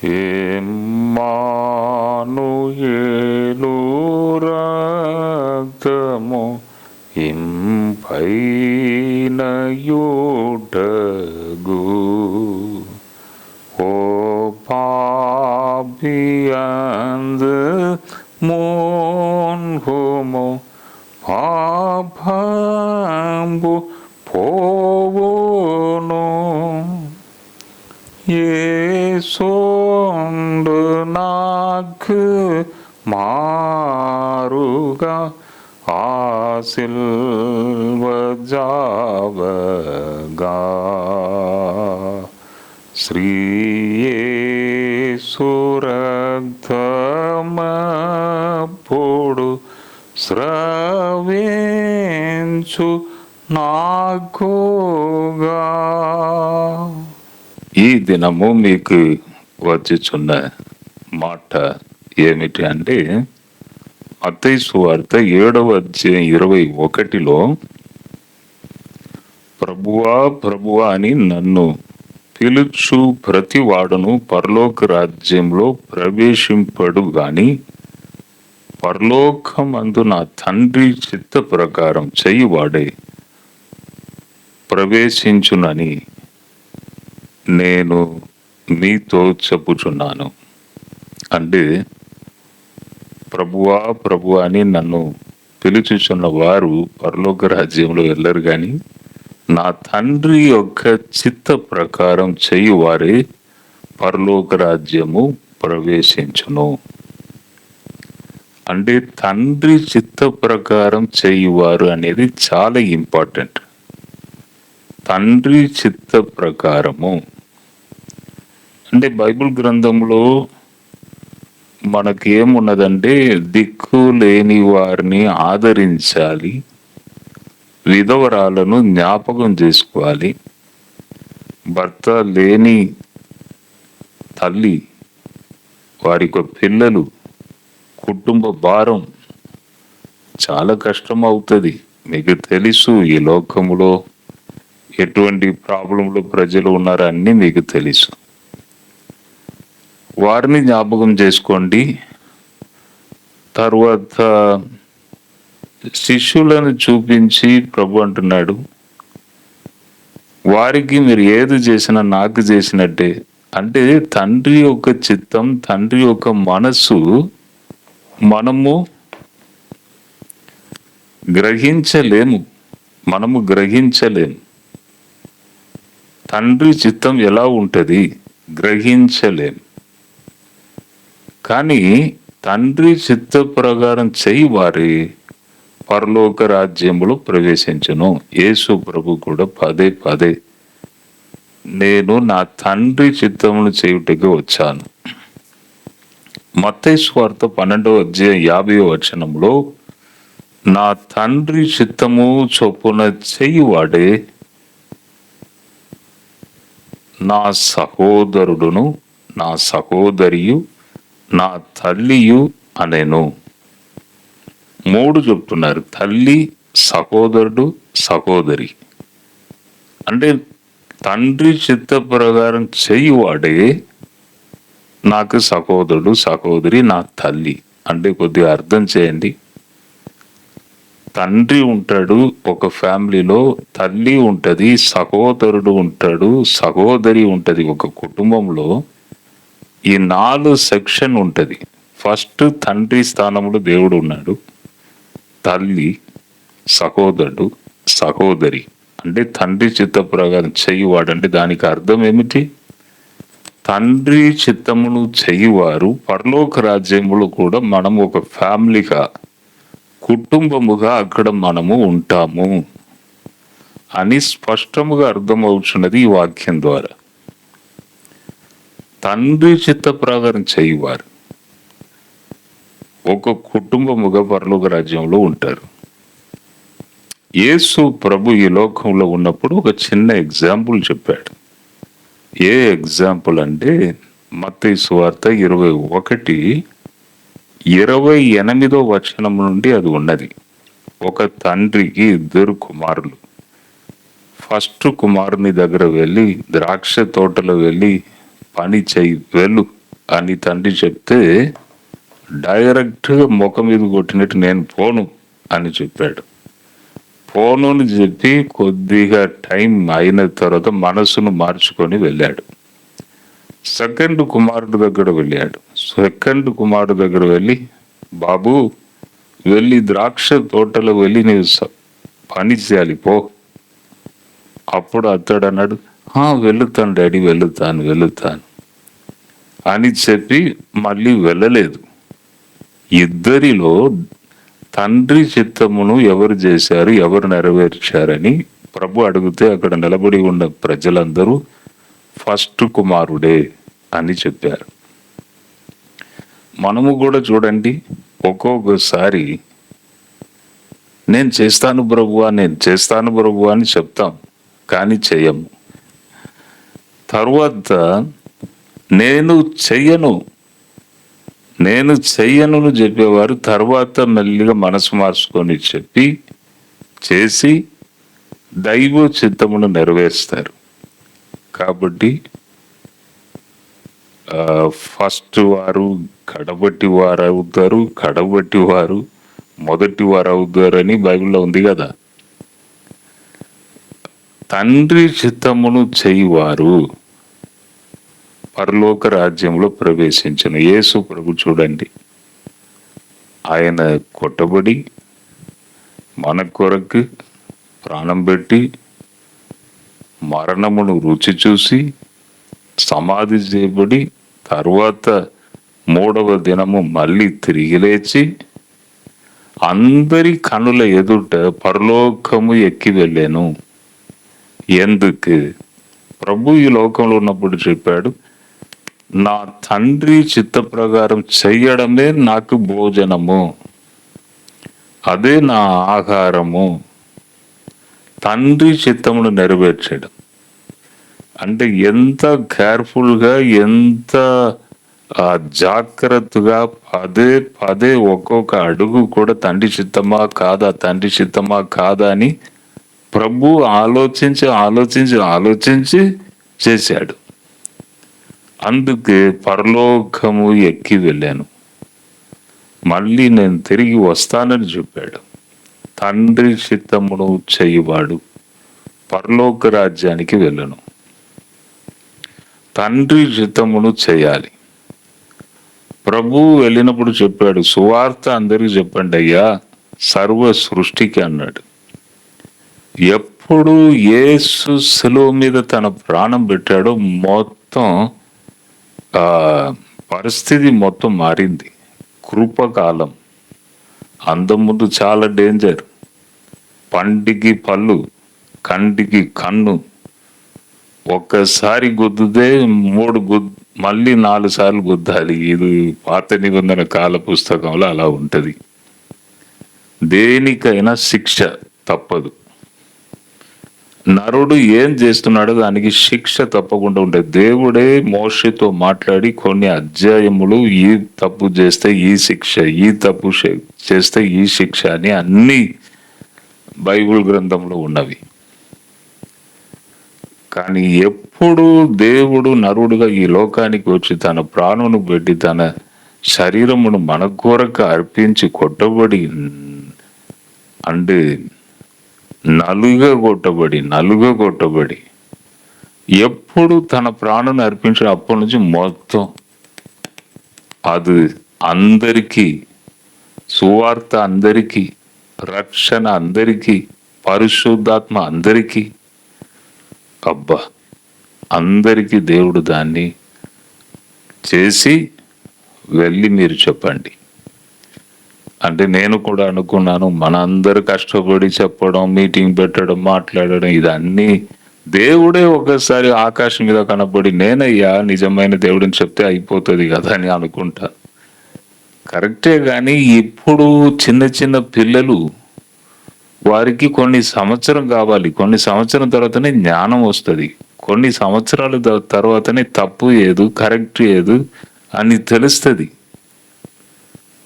ఎమ్మానుయేలు రక్తము ఇంపైన యుటగు ఓ పాపియందు మోన్హుము పాపంబు పోవును యేసుండు నాకు మారుగా ఆశీర్వజావగా శ్రీయేసు రక్తమప్పుడు స్రవించు నాకుగా. ఈ దినము మీకు వచ్చుచున్న మాట ఏమిటి అంటే, మత్తయి సువార్త 7వ అధ్యాయం 21లో ప్రభువా ప్రభువా అని నన్ను పిలుచు ప్రతి వాడును పరలోక రాజ్యంలో ప్రవేశింపడు గాని పరలోకమందు నా తండ్రి చిత్త ప్రకారం చేయువాడే ప్రవేశించునని నేను మీతో చెప్పుచున్నాను. అంటే ప్రభువా ప్రభువా అని నన్ను పిలుచుచున్న వారు పరలోక రాజ్యంలో వెళ్ళరు గాని నా తండ్రి యొక్క చిత్త ప్రకారం చేయువారే పరలోక రాజ్యము ప్రవేశించును. అంటే తండ్రి చిత్త ప్రకారం చేయువారు అనేది చాలా ఇంపార్టెంట్. తండ్రి చిత్త ప్రకారము అంటే బైబిల్ గ్రంథంలో మనకేమున్నదంటే, దిక్కు లేని వారిని ఆదరించాలి, విధవరాలను జ్ఞాపకం చేసుకోవాలి, భర్త లేని తల్లి వారి పిల్లలు కుటుంబ భారం చాలా కష్టం అవుతుంది. మీకు తెలుసు ఈ లోకములో ఎటువంటి ప్రాబ్లంలో ప్రజలు ఉన్నారో అన్నీ మీకు తెలుసు. వారిని జ్ఞాపకం చేసుకోండి. తర్వాత శిష్యులను చూపించి ప్రభు అంటున్నాడు, వారికి మీరు ఏది చేసినా నాకు చేసినట్టే. అంటే తండ్రి యొక్క చిత్తం, తండ్రి యొక్క మనస్సు మనము గ్రహించలేము. తండ్రి చిత్తం ఎలా ఉంటుంది గ్రహించలేము. కానీ తండ్రి చిత్త ప్రకారం చేయి వారి పరలోక రాజ్యములో ప్రవేశించును. యేసు ప్రభు కూడా పదే పదే నేను నా తండ్రి చిత్తమును చేయుటకు వచ్చాను. మత్తయి సువార్త 12వ అధ్యాయం 50వ వచనంలో నా తండ్రి చిత్తము చొప్పున చేయువాడే నా సహోదరుడును నా సహోదరియు నా తల్లియు అనేను. 3 చెప్తున్నారు, తల్లి, సహోదరుడు, సహోదరి. అంటే తండ్రి చిత్త ప్రకారం చేయువాడే నాకు సహోదరుడు, సహోదరి, నా తల్లి. అంటే కొద్దిగా అర్థం చేయండి. తండ్రి ఉంటాడు ఒక ఫ్యామిలీలో, తల్లి ఉంటుంది, సహోదరుడు ఉంటాడు, సహోదరి ఉంటుంది ఒక కుటుంబంలో. ఈ 4 సెక్షన్ ఉంటుంది. ఫస్ట్ తండ్రి స్థానంలో దేవుడు ఉన్నాడు, తల్లి, సహోదరుడు, సహోదరి. అంటే తండ్రి చిత్త ప్రకారం చేయువాడు. అంటే దానికి అర్థం ఏమిటి? తండ్రి చిత్తమును చేయువారు పరలోక రాజ్యములో కూడా మనం ఒక ఫ్యామిలీగా, కుటుంబముగా అక్కడ మనము ఉంటాము అని స్పష్టముగా అర్థమవుతున్నది ఈ వాక్యం ద్వారా. తండ్రి చిత్త ప్రకారం చేయువారు ఒక కుటుంబముగా పరలోక రాజ్యంలో ఉంటారు. యేసు ప్రభు ఈ లోకంలో ఉన్నప్పుడు ఒక చిన్న ఎగ్జాంపుల్ చెప్పాడు. ఏ ఎగ్జాంపుల్ అంటే మత్తయి సువార్త 21:28 వచనం నుండి అది ఉన్నది. ఒక తండ్రికి 2 కుమారులు. ఫస్ట్ కుమారుని దగ్గర వెళ్ళి, ద్రాక్ష తోటలో వెళ్ళి పని చేయి వెళ్ళు అని తండ్రి చెప్తే డైరెక్ట్గా ముఖం మీద కొట్టినట్టు నేను పోను అని చెప్పాడు. పోను అని చెప్పి కొద్దిగా టైం అయిన తర్వాత మనసును మార్చుకొని వెళ్ళాడు. సెకండ్ కుమారుడు దగ్గర వెళ్ళాడు. సెకండ్ కుమారుడు దగ్గర వెళ్ళి, బాబు వెళ్ళి ద్రాక్ష తోటలో వెళ్ళి నీవు పని చేయాలి పో. అప్పుడు అతడు అన్నాడు, వెళుతాను డాడీ, వెళుతాను అని చెప్పి మళ్ళీ వెళ్ళలేదు. ఇద్దరిలో తండ్రి చిత్తమును ఎవరు చేశారు, ఎవరు నెరవేర్చారని ప్రభు అడిగితే అక్కడ నిలబడి ఉన్న ప్రజలందరూ ఫస్ట్ కుమారుడే అని చెప్పారు. మనము కూడా చూడండి, ఒక్కొక్కసారి నేను చేస్తాను ప్రభువా అని చెప్తాం, కానీ చెయ్యము. తర్వాత నేను చెయ్యను చెప్పేవారు తర్వాత మెల్లిగా మనసు మార్చుకొని చెప్పి చేసి దైవ చిత్తమును నెరవేరుస్తారు. కాబట్టి ఫస్ట్ వారు కడబట్టి వారు అవుతారు, కడబట్టి వారు మొదటి వారు అవుతారు అని బైబిల్లో ఉంది కదా. తండ్రి చిత్తమును చేయువారు పరలోక రాజ్యంలో ప్రవేశించను. యేసు ప్రభు చూడండి, ఆయన కొట్టబడి మన కొరకు ప్రాణం పెట్టి మరణమును రుచి చూసి సమాధి చేయబడి తర్వాత 3వ దినము మళ్ళీ తిరిగి లేచి అందరి కనుల ఎదుట పరలోకము ఎక్కి వెళ్ళాను. ఎందుకు? ప్రభు ఈ లోకంలో ఉన్నప్పుడు చెప్పాడు, నా తండ్రి చిత్త ప్రకారం చెయ్యడమే నాకు భోజనము, అదే నా ఆహారము. తండ్రి చిత్తమును నెరవేర్చడం అంటే ఎంత కేర్ఫుల్గా, ఎంత జాగ్రత్తగా పదే ఒక్కొక్క అడుగు కూడా తండ్రి చిత్తమా కాదా అని ప్రభు ఆలోచించి చేశాడు. అందుకే పరలోకము ఎక్కి వెళ్ళాను, మళ్ళీ నేను తిరిగి వస్తానని చెప్పాడు. తండ్రి చిత్తమును చేయువాడు పరలోక రాజ్యానికి వెళ్ళను. తండ్రి చిత్తమును చేయాలి. ప్రభు వెళ్ళినప్పుడు చెప్పాడు, సువార్త అందరికి చెప్పండి అయ్యా సర్వ సృష్టికి అన్నాడు. ఎప్పుడు యేసు శిలువ మీద తన ప్రాణం పెట్టాడో మొత్తం పరిస్థితి మొత్తం మారింది. కృపకాలం. అంతకుముందు చాలా డేంజర్. పంటికి పళ్ళు, కంటికి కన్ను, ఒక్కసారి గుద్దుతే మళ్ళీ 4 సార్లు గుద్దాలి. ఇది పాత నిబంధన కాల పుస్తకంలో అలా ఉంటది. దేనికైనా శిక్ష తప్పదు. నరుడు ఏం చేస్తున్నాడో దానికి శిక్ష తప్పకుండా ఉంటుంది. దేవుడే మోషేతో మాట్లాడి కొన్ని అధ్యాయములు ఈ తప్పు చేస్తే ఈ శిక్ష, ఈ తప్పు చేస్తే ఈ శిక్ష అని అన్ని బైబిల్ గ్రంథంలో ఉన్నవి. కానీ ఎప్పుడు దేవుడు నరుడుగా ఈ లోకానికి వచ్చి తన ప్రాణమును పెట్టి తన శరీరమును మన కొరకు అర్పించి కొట్టబడి అంటే నలుగా కొట్టబడి ఎప్పుడు తన ప్రాణాన్ని అర్పించిన అప్పటి నుంచి మొత్తం అది అందరికీ, సువార్త అందరికీ, రక్షణ అందరికీ, పరిశుద్ధాత్మ అందరికీ, అబ్బా అందరికీ దేవుడు దాన్ని చేసి వెళ్ళి మీరు చెప్పండి అంటే నేను కూడా అనుకున్నాను, మనందరూ కష్టపడి చెప్పడం, మీటింగ్ పెట్టడం, మాట్లాడడం ఇదన్నీ దేవుడే ఒకసారి ఆకాశం మీద కనబడి నేనయ్యా నిజమైన దేవుడిని చెప్తే అయిపోతుంది కదా అని అనుకుంటా. కరెక్టే. కానీ ఇప్పుడు చిన్న పిల్లలు, వారికి కొన్ని సంవత్సరం కావాలి, కొన్ని సంవత్సరం తర్వాతనే జ్ఞానం వస్తుంది, కొన్ని సంవత్సరాల తర్వాతనే తప్పు ఏదు కరెక్ట్ ఏదు అని తెలుస్తుంది.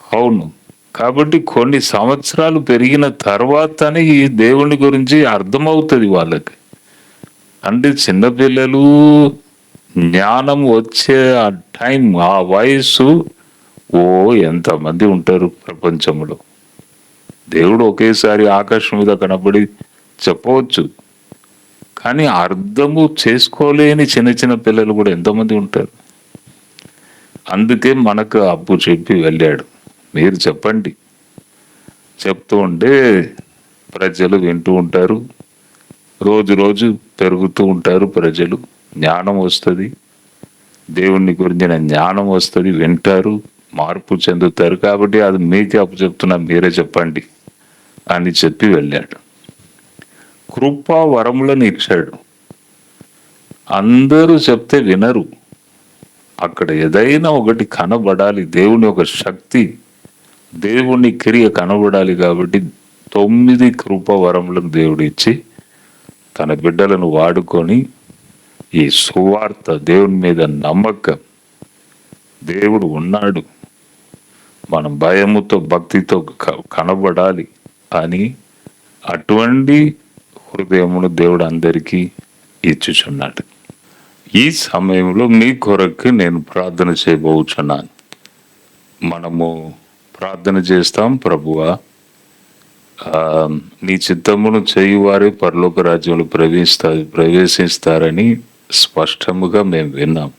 అవును. కాబట్టి కొన్ని సంవత్సరాలు పెరిగిన తర్వాతనే ఈ దేవుని గురించి అర్థమవుతుంది వాళ్ళకి. అంటే చిన్నపిల్లలు జ్ఞానం వచ్చే ఆ టైం, ఆ వయస్సు, ఓ ఎంతమంది ఉంటారు ప్రపంచంలో. దేవుడు ఒకేసారి ఆకాశం మీద కనబడి చెప్పవచ్చు, కానీ అర్థము చేసుకోలేని చిన్న చిన్న పిల్లలు కూడా ఎంతమంది ఉంటారు. అందుకే మనకు అప్పు చెప్పి వెళ్ళాడు, మీరు చెప్పండి. చెప్తూ ఉంటే ప్రజలు వింటూ ఉంటారు, రోజు రోజు పెరుగుతూ ఉంటారు ప్రజలు, జ్ఞానం వస్తుంది, దేవుణ్ణి గురించిన జ్ఞానం వస్తుంది, వింటారు, మార్పు చెందుతారు. కాబట్టి అది మీకే అప్పు చెప్తున్నా, మీరే చెప్పండి అని చెప్పి వెళ్ళాడు. కృపా వరములను ఇచ్చాడు. అందరూ చెప్తే వినరు. అక్కడ ఏదైనా ఒకటి కనబడాలి, దేవుని ఒక శక్తి, దేవుని క్రియ కనబడాలి. కాబట్టి 9 కృపా వరములను దేవుడు ఇచ్చి తన బిడ్డలను వాడుకొని ఈ సువార్త, దేవుని మీద నమ్మకం, దేవుడు ఉన్నాడు, మనం భయముతో భక్తితో కనబడాలి అని అటువంటి హృదయమును దేవుడు అందరికీ ఇచ్చుచున్నాడు. ఈ సమయంలో మీ కొరకు నేను ప్రార్థన చేయబోచున్నాను. మనము ప్రార్థన చేస్తాం. ప్రభువా, నీ చిత్తమును చేయువారే పరలోక రాజ్యంలో ప్రవేశిస్తారని స్పష్టముగా మేము విన్నాం.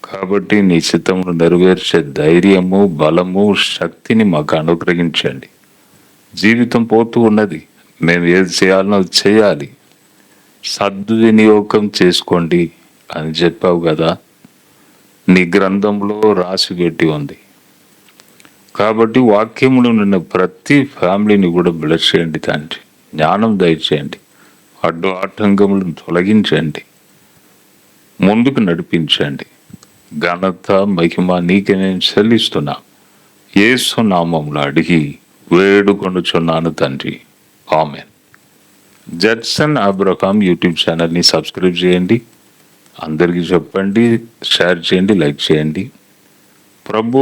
కాబట్టి నీ చిత్తమును నెరవేర్చే ధైర్యము, బలము, శక్తిని మాకు అనుగ్రహించండి. జీవితం పోతూ ఉన్నది, మేము ఏది చేయాలనో అది చేయాలి. సద్వినియోగం చేసుకోండి అని చెప్పావు కదా, నీ గ్రంథంలో రాసి పెట్టి ఉంది. కాబట్టి వాక్యములు నిన్న ప్రతి ఫ్యామిలీని కూడా బ్లెస్ చేయండి తండ్రి. జ్ఞానం దయచేయండి, అడ్డు ఆటంకములను తొలగించండి, ముందుకు నడిపించండి. ఘనత మహిమ నీకే నేను చెల్లిస్తున్నా. యేసు నామములో అడిగి వేడుకొనుచున్నాను తండ్రి, ఆమేన్. జడ్సన్ అబ్రహాం యూట్యూబ్ ఛానల్ని సబ్స్క్రైబ్ చేయండి, అందరికీ చెప్పండి, షేర్ చేయండి, లైక్ చేయండి. ప్రభు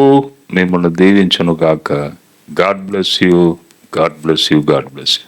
మిమ్మల్ని దీవించును గాక. God bless you, God bless you, God bless you.